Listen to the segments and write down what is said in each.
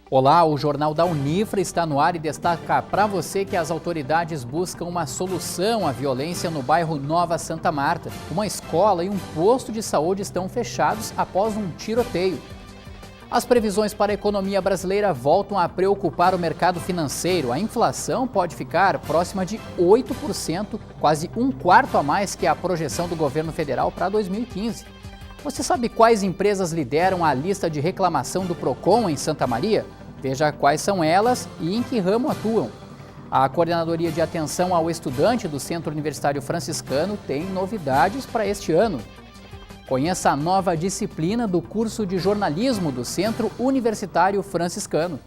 Olá, o Jornal da Unifra está no ar e destaca para você que as autoridades buscam uma solução à violência no bairro Nova Santa Marta. Uma escola e um posto de saúde estão fechados após um tiroteio. As previsões para a economia brasileira voltam a preocupar o mercado financeiro. A inflação pode ficar próxima de 8%, quase um quarto a mais que a projeção do governo federal para 2015. Você sabe quais empresas lideram a lista de reclamação do Procon em Santa Maria? Veja quais são elas e em que ramo atuam. A Coordenadoria de Atenção ao Estudante do Centro Universitário Franciscano tem novidades para este ano. Conheça a nova disciplina do curso de jornalismo do Centro Universitário Franciscano.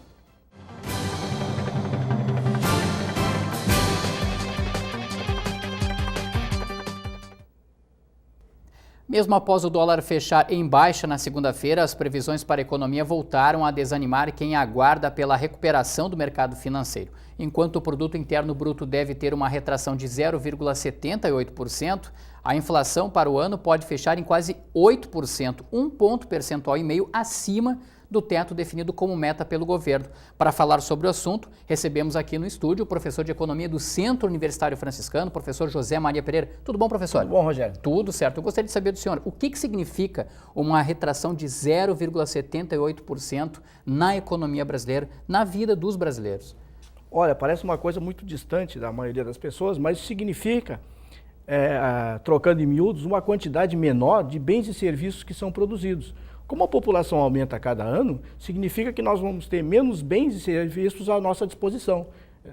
Mesmo após o dólar fechar em baixa na segunda-feira, as previsões para a economia voltaram a desanimar quem aguarda pela recuperação do mercado financeiro. Enquanto o produto interno bruto deve ter uma retração de 0,78%, a inflação para o ano pode fechar em quase 8%, um ponto percentual e meio acima do teto definido como meta pelo governo. Para falar sobre o assunto, recebemos aqui no estúdio o professor de Economia do Centro Universitário Franciscano, professor José Maria Pereira. Tudo bom, professor? Tudo bom, Rogério? Tudo certo. Eu gostaria de saber do senhor, o que significa uma retração de 0,78% na economia brasileira, na vida dos brasileiros? Olha, parece uma coisa muito distante da maioria das pessoas, mas significa, trocando em miúdos, uma quantidade menor de bens e serviços que são produzidos. Como a população aumenta a cada ano, significa que nós vamos ter menos bens e serviços à nossa disposição.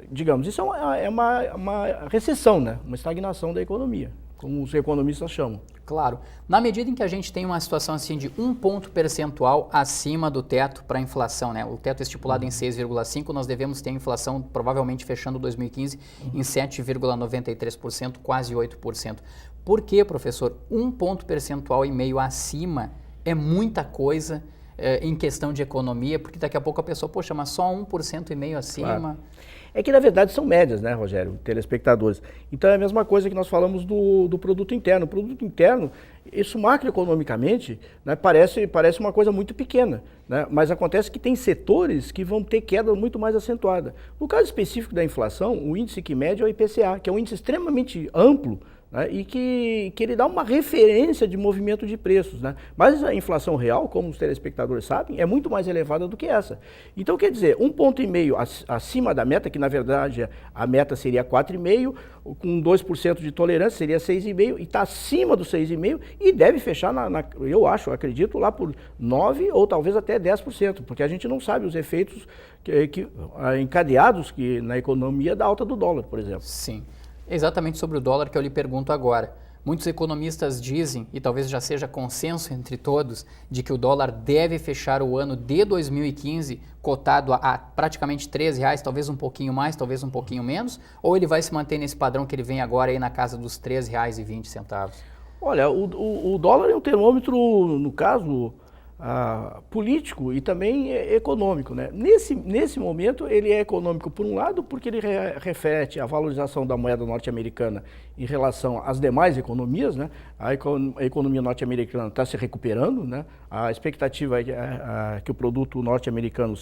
Digamos, isso é uma recessão, né? Uma estagnação da economia, como os economistas chamam. Claro. Na medida em que a gente tem uma situação assim de um ponto percentual acima do teto para a inflação, né? O teto estipulado em 6,5%, nós devemos ter a inflação provavelmente fechando 2015 em 7,93%, quase 8%. Por que, professor, um ponto percentual e meio acima é muita coisa em questão de economia, porque daqui a pouco a pessoa, poxa, mas só 1,5% acima. Claro. É que na verdade são médias, né, Rogério, telespectadores. Então é a mesma coisa que nós falamos do produto interno. O produto interno, isso macroeconomicamente, né, parece uma coisa muito pequena, né, mas acontece que tem setores que vão ter queda muito mais acentuada. No caso específico da inflação, o índice que mede é o IPCA, que é um índice extremamente amplo, né, e que ele dá uma referência de movimento de preços, né? Mas a inflação real, como os telespectadores sabem, é muito mais elevada do que essa. Então, quer dizer, 1,5 acima da meta, que na verdade a meta seria 4,5, com 2% de tolerância seria 6,5, e está acima do 6,5 e deve fechar, eu acredito, lá por 9% ou talvez até 10%, porque a gente não sabe os efeitos encadeados na economia da alta do dólar, por exemplo. Sim. Exatamente sobre o dólar que eu lhe pergunto agora. Muitos economistas dizem, e talvez já seja consenso entre todos, de que o dólar deve fechar o ano de 2015 cotado a praticamente R$13, talvez um pouquinho mais, talvez um pouquinho menos, ou ele vai se manter nesse padrão que ele vem agora aí na casa dos R$13,20? Olha, o dólar é um termômetro, no caso, político e também econômico, né? Nesse momento ele é econômico por um lado porque ele reflete a valorização da moeda norte-americana em relação às demais economias, né? A economia norte-americana está se recuperando, né? A expectativa é que o produto norte-americano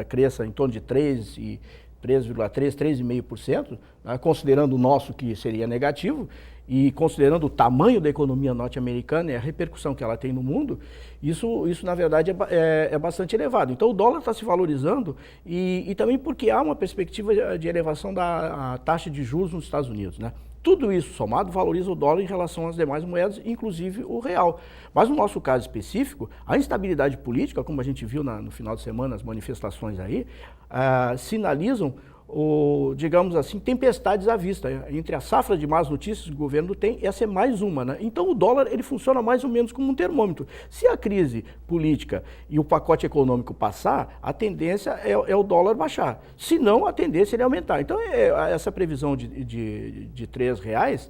cresça em torno de 3,5%, né? Considerando o nosso que seria negativo, e considerando o tamanho da economia norte-americana e a repercussão que ela tem no mundo, isso na verdade é bastante elevado. Então o dólar está se valorizando e também porque há uma perspectiva de elevação da taxa de juros nos Estados Unidos, né? Tudo isso somado valoriza o dólar em relação às demais moedas, inclusive o real. Mas no nosso caso específico, a instabilidade política, como a gente viu no final de semana, as manifestações aí, sinalizam digamos assim, tempestades à vista. Entre a safra de más notícias que o governo tem, essa é mais uma, né? Então o dólar ele funciona mais ou menos como um termômetro. Se a crise política e o pacote econômico passar, a tendência é o dólar baixar. Se não, a tendência é ele aumentar. Então essa previsão de R$3,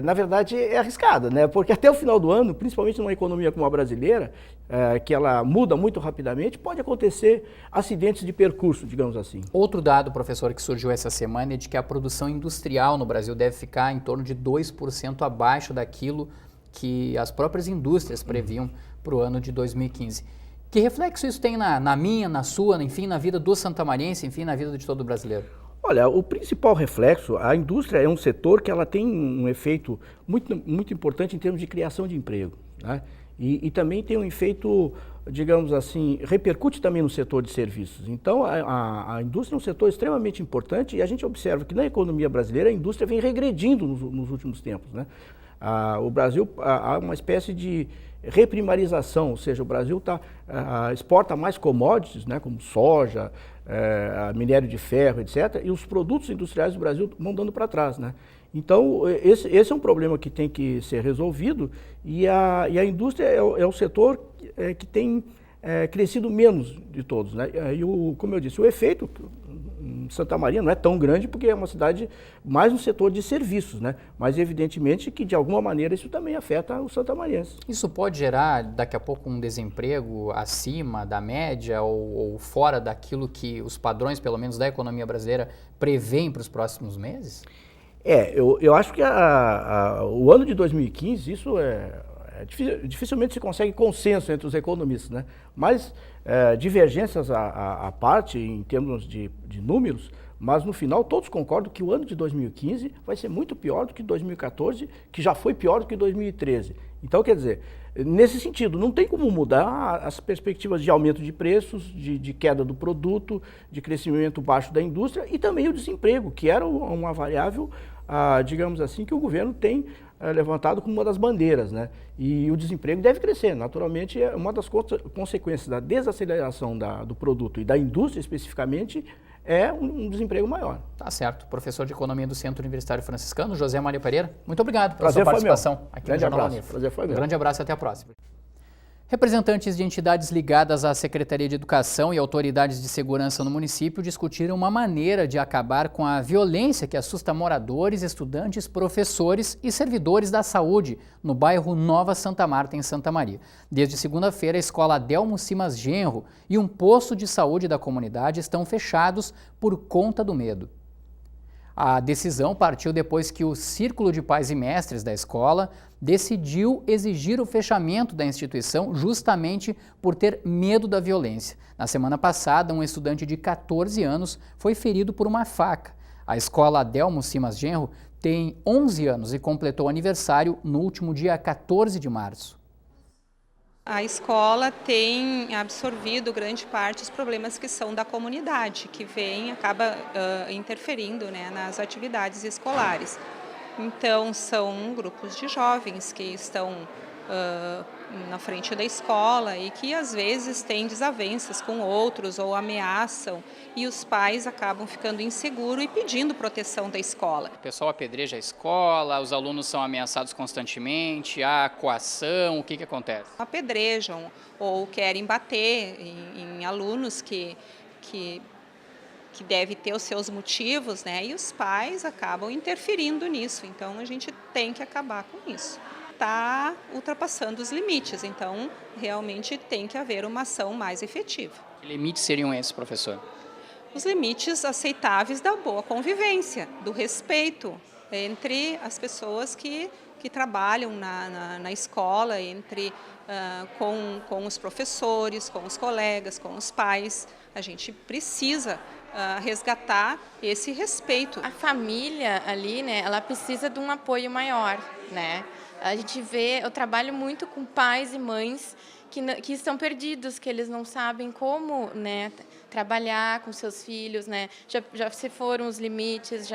na verdade é arriscada, né? Porque até o final do ano, principalmente numa economia como a brasileira, que ela muda muito rapidamente, pode acontecer acidentes de percurso, digamos assim. Outro dado, professor, que surgiu essa semana é de que a produção industrial no Brasil deve ficar em torno de 2% abaixo daquilo que as próprias indústrias previam para o ano de 2015. Que reflexo isso tem na minha, na sua, enfim, na vida do santamariense, enfim, na vida de todo brasileiro? Olha, o principal reflexo, a indústria é um setor que ela tem um efeito muito importante em termos de criação de emprego, né? E também tem um efeito, digamos assim, repercute também no setor de serviços. Então, a indústria é um setor extremamente importante e a gente observa que na economia brasileira a indústria vem regredindo nos últimos tempos, né? O Brasil, há uma espécie de reprimarização, ou seja, o Brasil exporta mais commodities, né, como soja, minério de ferro, etc., e os produtos industriais do Brasil vão dando para trás, né? Então, esse é um problema que tem que ser resolvido e a indústria é o setor que tem crescido menos de todos, né? Como eu disse, o efeito em Santa Maria não é tão grande porque é uma cidade mais no setor de serviços, né? Mas evidentemente que de alguma maneira isso também afeta os santamarienses. Isso pode gerar daqui a pouco um desemprego acima da média ou fora daquilo que os padrões, pelo menos da economia brasileira, prevêem para os próximos meses? Eu acho que o ano de 2015, isso dificilmente se consegue consenso entre os economistas, né? Mas divergências à parte em termos de números, mas no final todos concordam que o ano de 2015 vai ser muito pior do que 2014, que já foi pior do que 2013. Então, quer dizer, nesse sentido, não tem como mudar as perspectivas de aumento de preços, de queda do produto, de crescimento baixo da indústria e também o desemprego, que era uma variável, digamos assim, que o governo tem levantado como uma das bandeiras, né? E o desemprego deve crescer. Naturalmente, uma das consequências da desaceleração do produto e da indústria especificamente é um desemprego maior. Tá certo. Professor de Economia do Centro Universitário Franciscano, José Mário Pereira, muito obrigado pela sua participação aqui no Jornal da Unifra. Prazer foi meu. Um grande abraço e até a próxima. Representantes de entidades ligadas à Secretaria de Educação e autoridades de segurança no município discutiram uma maneira de acabar com a violência que assusta moradores, estudantes, professores e servidores da saúde no bairro Nova Santa Marta, em Santa Maria. Desde segunda-feira, a escola Adelmo Simas Genro e um posto de saúde da comunidade estão fechados por conta do medo. A decisão partiu depois que o Círculo de Pais e Mestres da escola decidiu exigir o fechamento da instituição justamente por ter medo da violência. Na semana passada, um estudante de 14 anos foi ferido por uma faca. A escola Adelmo Simas Genro tem 11 anos e completou aniversário no último dia 14 de março. A escola tem absorvido grande parte dos problemas que são da comunidade, que acaba interferindo, né, nas atividades escolares. Então, são grupos de jovens que estão na frente da escola e que às vezes têm desavenças com outros ou ameaçam, e os pais acabam ficando inseguros e pedindo proteção da escola. O pessoal apedreja a escola, os alunos são ameaçados constantemente, há coação, o que acontece? Apedrejam ou querem bater em alunos que deve ter os seus motivos, né? E os pais acabam interferindo nisso, então a gente tem que acabar com isso. Está ultrapassando os limites, então realmente tem que haver uma ação mais efetiva. Que limites seriam esses, professor? Os limites aceitáveis da boa convivência, do respeito entre as pessoas que trabalham na escola, com os professores, com os colegas, com os pais. A gente precisa resgatar esse respeito. A família ali, né, ela precisa de um apoio maior, né? A gente eu trabalho muito com pais e mães que estão perdidos, que eles não sabem como, né, trabalhar com seus filhos, né? Já se foram os limites,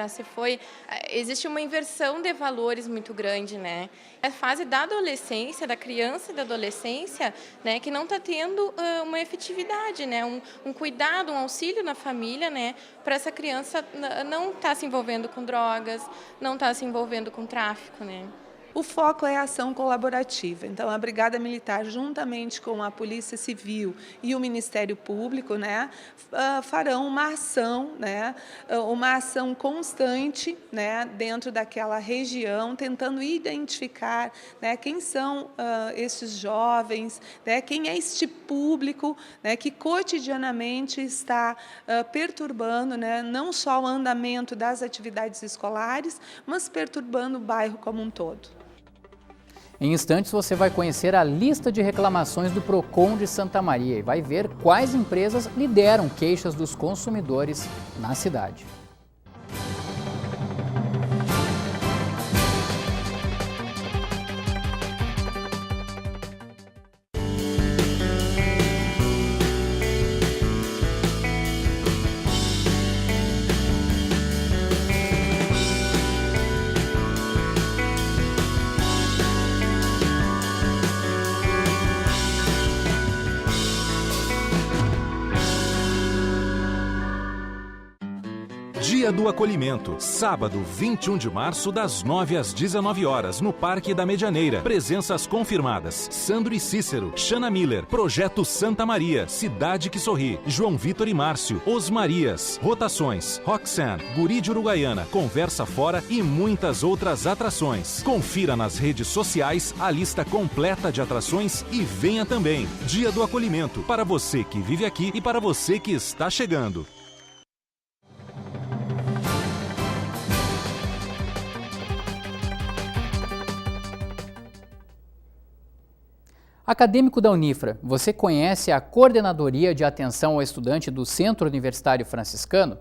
existe uma inversão de valores muito grande, né? A fase da adolescência, da criança e da adolescência, né, que não está tendo uma efetividade, né? Um cuidado, um auxílio na família, né, para essa criança não estar se envolvendo com drogas, não estar se envolvendo com tráfico, né? O foco é a ação colaborativa. Então, a Brigada Militar, juntamente com a Polícia Civil e o Ministério Público, né, farão uma ação constante, né, dentro daquela região, tentando identificar, né, quem são esses jovens, né, quem é este público, né, que cotidianamente está perturbando, né, não só o andamento das atividades escolares, mas perturbando o bairro como um todo. Em instantes você vai conhecer a lista de reclamações do Procon de Santa Maria e vai ver quais empresas lideram queixas dos consumidores na cidade. Dia do Acolhimento, sábado 21 de março, das 9 às 19 horas, no Parque da Medianeira. Presenças confirmadas: Sandro e Cícero, Xana Miller, Projeto Santa Maria, Cidade que Sorri, João Vitor e Márcio, Os Marias, Rotações, Roxanne, Guri de Uruguaiana, Conversa Fora e muitas outras atrações. Confira nas redes sociais a lista completa de atrações e venha também. Dia do Acolhimento, para você que vive aqui e para você que está chegando. Acadêmico da Unifra, você conhece a Coordenadoria de Atenção ao Estudante do Centro Universitário Franciscano?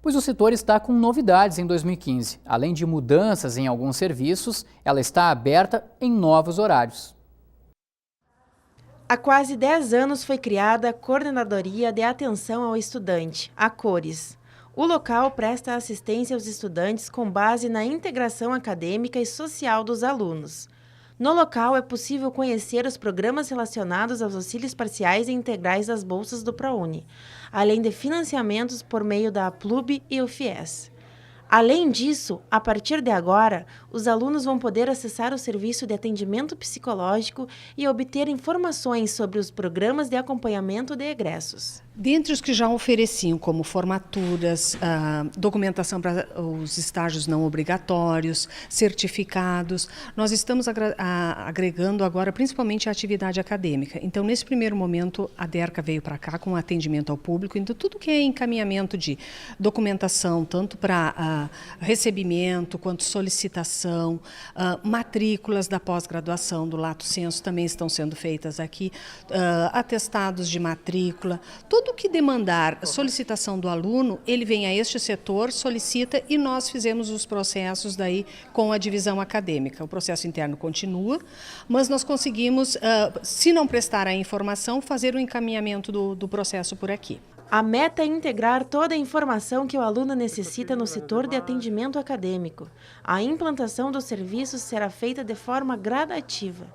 Pois o setor está com novidades em 2015. Além de mudanças em alguns serviços, ela está aberta em novos horários. Há quase 10 anos foi criada a Coordenadoria de Atenção ao Estudante, a CORES. O local presta assistência aos estudantes com base na integração acadêmica e social dos alunos. No local é possível conhecer os programas relacionados aos auxílios parciais e integrais das bolsas do ProUni, além de financiamentos por meio da APLUB e o FIES. Além disso, a partir de agora, os alunos vão poder acessar o serviço de atendimento psicológico e obter informações sobre os programas de acompanhamento de egressos. Dentre os que já ofereciam, como formaturas, documentação para os estágios não obrigatórios, certificados, nós estamos agregando agora principalmente a atividade acadêmica. Então, nesse primeiro momento, a DERCA veio para cá com atendimento ao público, então tudo que é encaminhamento de documentação, tanto para recebimento quanto solicitação, matrículas da pós-graduação do Lato Sensu também estão sendo feitas aqui, atestados de matrícula, tudo que demandar solicitação do aluno, ele vem a este setor, solicita e nós fizemos os processos daí com a divisão acadêmica. O processo interno continua, mas nós conseguimos, se não prestar a informação, fazer o encaminhamento do processo por aqui. A meta é integrar toda a informação que o aluno necessita no setor de atendimento acadêmico. A implantação dos serviços será feita de forma gradativa.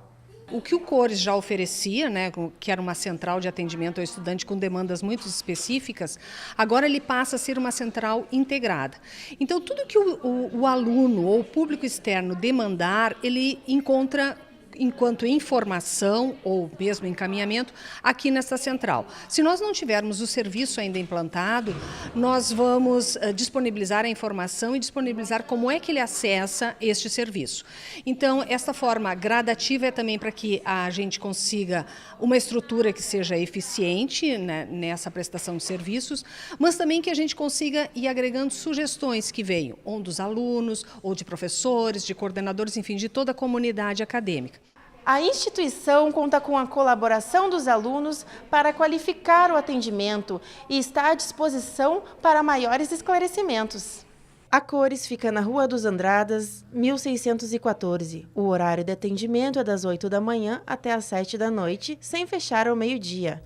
O que o CORES já oferecia, né, que era uma central de atendimento ao estudante com demandas muito específicas, agora ele passa a ser uma central integrada. Então, tudo que o aluno ou o público externo demandar, ele encontra enquanto informação ou mesmo encaminhamento aqui nessa central. Se nós não tivermos o serviço ainda implantado, nós vamos disponibilizar a informação e disponibilizar como é que ele acessa este serviço. Então, esta forma gradativa é também para que a gente consiga uma estrutura que seja eficiente, né, nessa prestação de serviços, mas também que a gente consiga ir agregando sugestões que venham ou dos alunos, ou de professores, de coordenadores, enfim, de toda a comunidade acadêmica. A instituição conta com a colaboração dos alunos para qualificar o atendimento e está à disposição para maiores esclarecimentos. A CORES fica na Rua dos Andradas, 1614. O horário de atendimento é das 8 da manhã até as 7 da noite, sem fechar ao meio-dia.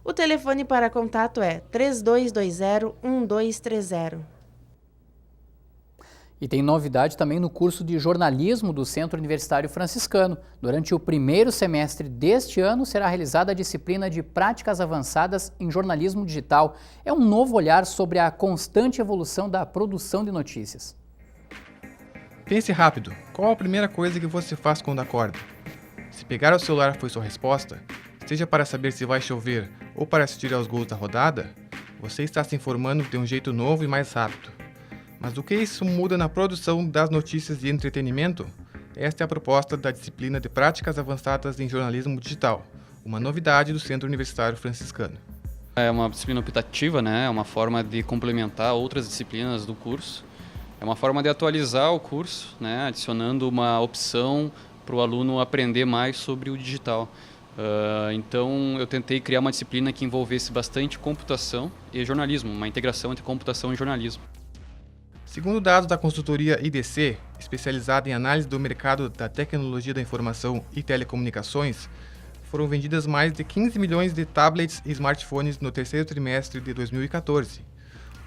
O telefone para contato é 3220-1230. E tem novidade também no curso de jornalismo do Centro Universitário Franciscano. Durante o primeiro semestre deste ano, será realizada a disciplina de práticas avançadas em jornalismo digital. É um novo olhar sobre a constante evolução da produção de notícias. Pense rápido. Qual a primeira coisa que você faz quando acorda? Se pegar o celular foi sua resposta, seja para saber se vai chover ou para assistir aos gols da rodada, você está se informando de um jeito novo e mais rápido. Mas o que isso muda na produção das notícias de entretenimento? Esta é a proposta da disciplina de Práticas Avançadas em Jornalismo Digital, uma novidade do Centro Universitário Franciscano. É uma disciplina optativa, né? É uma forma de complementar outras disciplinas do curso. É uma forma de atualizar o curso, né? Adicionando uma opção para o aluno aprender mais sobre o digital. Então, eu tentei criar uma disciplina que envolvesse bastante computação e jornalismo, uma integração entre computação e jornalismo. Segundo dados da consultoria IDC, especializada em análise do mercado da tecnologia da informação e telecomunicações, foram vendidas mais de 15 milhões de tablets e smartphones no terceiro trimestre de 2014,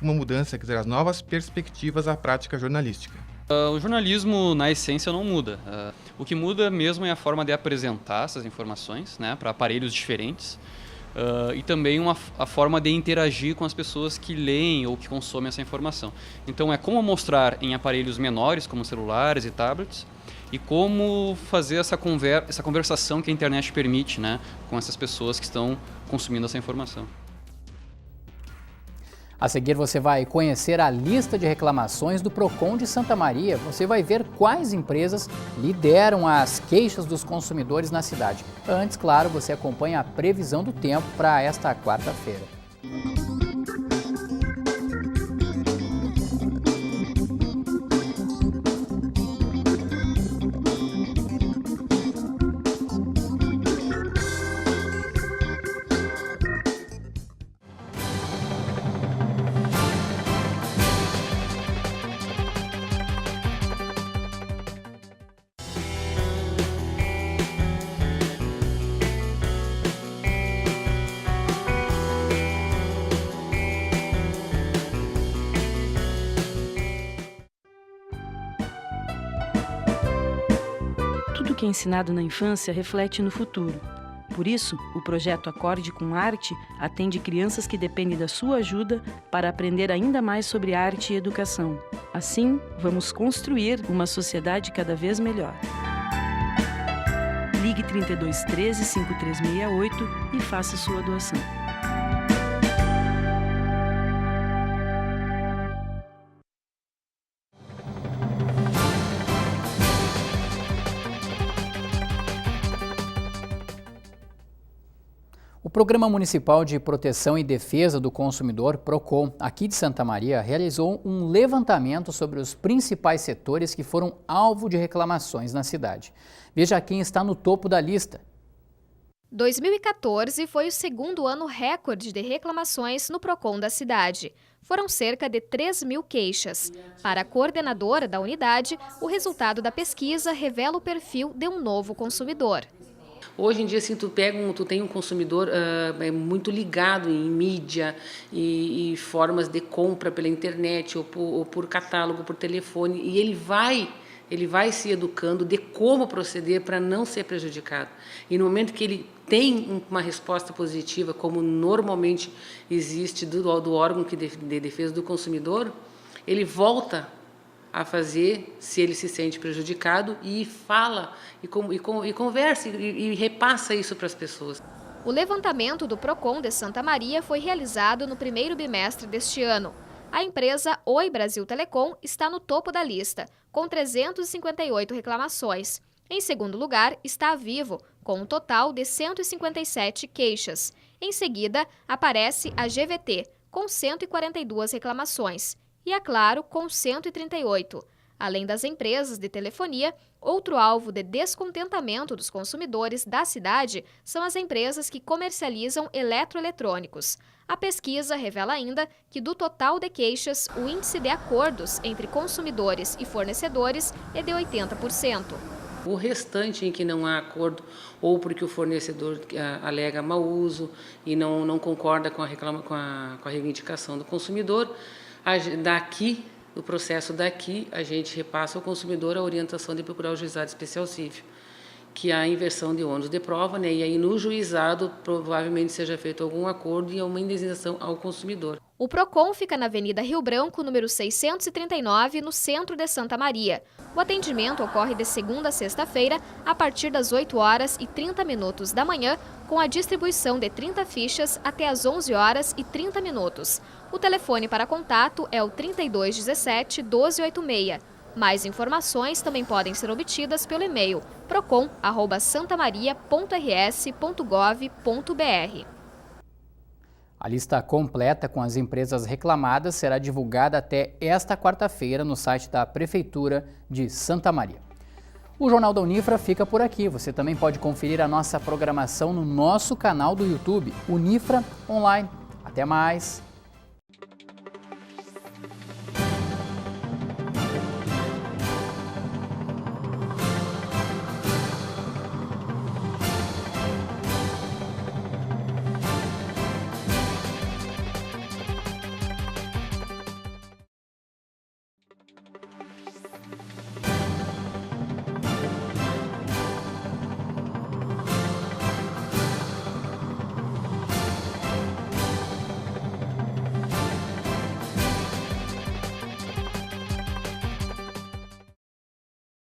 uma mudança que traz novas perspectivas à prática jornalística. O jornalismo, na essência, não muda. O que muda mesmo é a forma de apresentar essas informações, né, para aparelhos diferentes, e também a forma de interagir com as pessoas que leem ou que consomem essa informação. Então, é como mostrar em aparelhos menores, como celulares e tablets, e como fazer essa conversação que a internet permite, né, com essas pessoas que estão consumindo essa informação. A seguir você vai conhecer a lista de reclamações do PROCON de Santa Maria. Você vai ver quais empresas lideram as queixas dos consumidores na cidade. Antes, claro, você acompanha a previsão do tempo para esta quarta-feira. Tudo que é ensinado na infância reflete no futuro. Por isso, o projeto Acorde com Arte atende crianças que dependem da sua ajuda para aprender ainda mais sobre arte e educação. Assim, vamos construir uma sociedade cada vez melhor. Ligue 3213 5368 e faça sua doação. O Programa Municipal de Proteção e Defesa do Consumidor, PROCON, aqui de Santa Maria, realizou um levantamento sobre os principais setores que foram alvo de reclamações na cidade. Veja quem está no topo da lista. 2014 foi o segundo ano recorde de reclamações no PROCON da cidade. Foram cerca de 3.000 queixas. Para a coordenadora da unidade, o resultado da pesquisa revela o perfil de um novo consumidor. Hoje em dia, assim, tu tem um consumidor muito ligado em mídia e formas de compra pela internet ou por catálogo, por telefone, e ele vai se educando de como proceder para não ser prejudicado. E no momento que ele tem uma resposta positiva, como normalmente existe do órgão de defesa do consumidor, ele volta a fazer, se ele se sente prejudicado, e fala, e conversa, e repassa isso para as pessoas. O levantamento do PROCON de Santa Maria foi realizado no primeiro bimestre deste ano. A empresa Oi Brasil Telecom está no topo da lista, com 358 reclamações. Em segundo lugar está a Vivo, com um total de 157 queixas. Em seguida, aparece a GVT, com 142 reclamações. E a Claro, com 138. Além das empresas de telefonia, outro alvo de descontentamento dos consumidores da cidade são as empresas que comercializam eletroeletrônicos. A pesquisa revela ainda que, do total de queixas, o índice de acordos entre consumidores e fornecedores é de 80%. O restante em que não há acordo, ou porque o fornecedor alega mau uso e não concorda com a reivindicação do consumidor, no processo daqui, a gente repassa ao consumidor a orientação de procurar o juizado especial civil, que é a inversão de ônus de prova, né? E aí no juizado provavelmente seja feito algum acordo e uma indenização ao consumidor. O PROCON fica na Avenida Rio Branco, número 639, no centro de Santa Maria. O atendimento ocorre de segunda a sexta-feira, a partir das 8h30 da manhã, com a distribuição de 30 fichas até às 11h30. O telefone para contato é o 3217-1286. Mais informações também podem ser obtidas pelo e-mail procon@santamaria.rs.gov.br. A lista completa com as empresas reclamadas será divulgada até esta quarta-feira no site da Prefeitura de Santa Maria. O Jornal da Unifra fica por aqui. Você também pode conferir a nossa programação no nosso canal do YouTube, Unifra Online. Até mais!